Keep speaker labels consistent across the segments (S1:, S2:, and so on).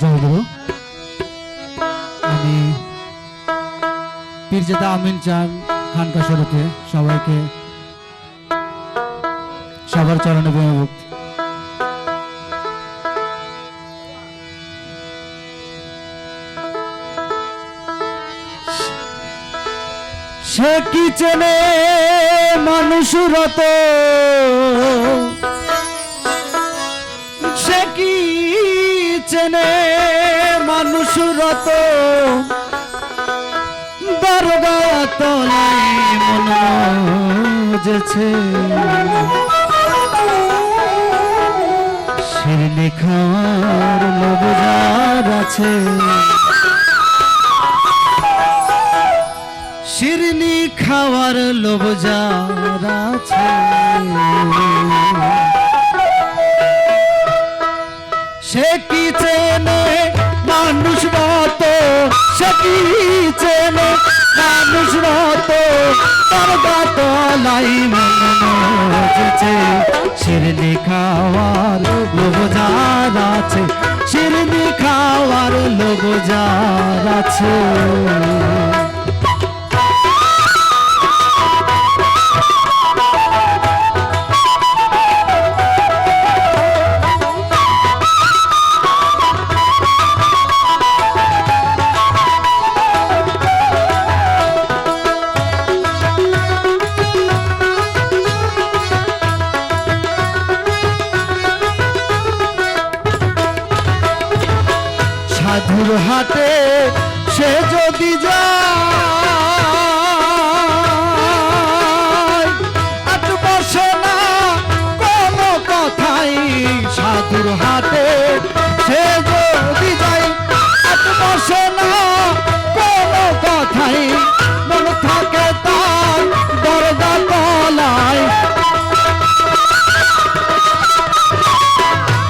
S1: জয়গুরু। আমি পীরজাদা আমিন চান খানকা শরীফে সবাইকে সবার চরণে বিনম্র সে কি চেনে মানুষরত, সে কি চেনে মানুষরত, দরগা তলায় মন যেছে শিরনি খাওয়ার লোভ যার আছে, শিরনি খাওয়ার লোভ যার আছে, সে কি চেনে মানুষ রত, সে কি চেনে মানুষ রত, দরগা তলায় মন মজেছে শিরনি খাওয়ার লোভ যার আছে, শিরনি খাওয়ার লোভ যার আছে। সাধুর হাটে সে যদি যায় আট বসে না কোনো কথাই, সাধুর হাটে সে যদি যায় আট বসে না কোনো কথাই, মন থাকে তার দরগা তলায়,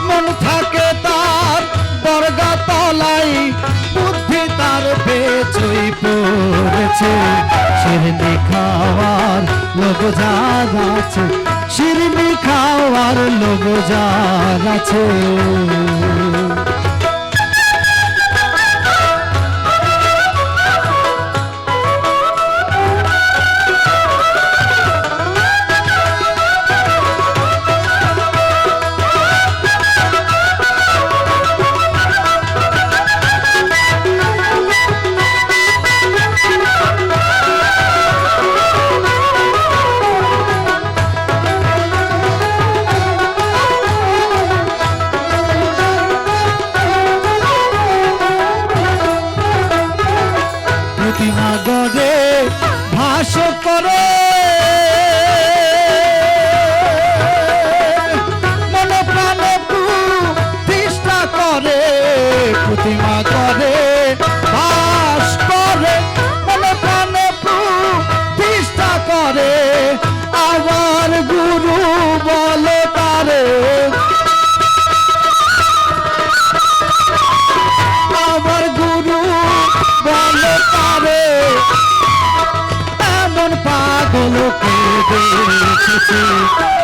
S1: মন থাকে তার দরগা তলায়, বুদ্ধি তার পেছই পড়েছে শিরনি খাওয়ার লোভ যার আছে, শিরনি খাওয়ার লোভ যার আছে। প্রতিমা গড়ে ভাস করে মনে প্রাণে প্রতিষ্ঠা করে, প্রতিমা গড়ে ভাস করে মনে প্রাণে প্রতিষ্ঠা করে, আবার গুরু বলে তারে, আবার গুরু বলে তারে, এমন পাগলকে দেখেছি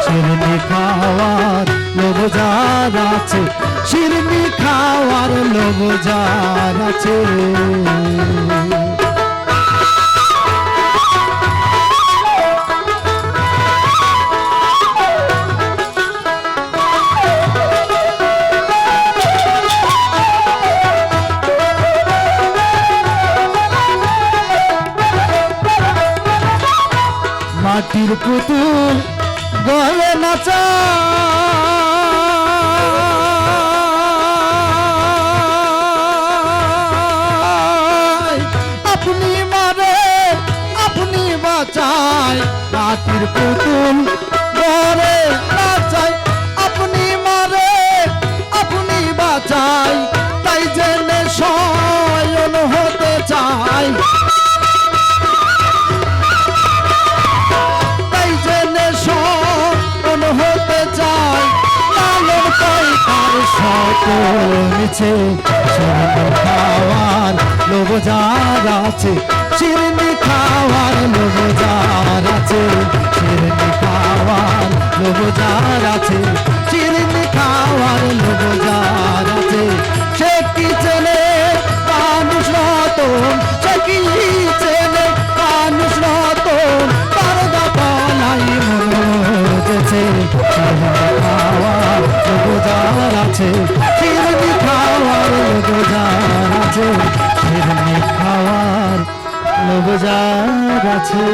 S1: শিরনি খাওয়ার লোভ যার আছে, শিরনি খাওয়ার লোভ যার আছে। মাটির পুতুল গলে নাচা আপনি মারে আপনি বাঁচায়, মাটির পুতুল গলে নাচায় আপনি মারে আপনি বাঁচায়, তাই জেনে শয়ন হতে চায়, হতে চায় লালন তাই তার সকলছে শিরনি খাওয়ার লোভ যার আছে, শিরনি খাওয়ার লোভ যার আছে, শিরনি খাওয়ার লোভ যার আছে, শিরনি খাওয়ার লোভ যার আছে, সে কি চিরনি খাওয়ার লোভ যার আছে, চিরনি খাওয়ার লোভ যার আছে, চিরনি খাওয়ার লোভ যার আছে।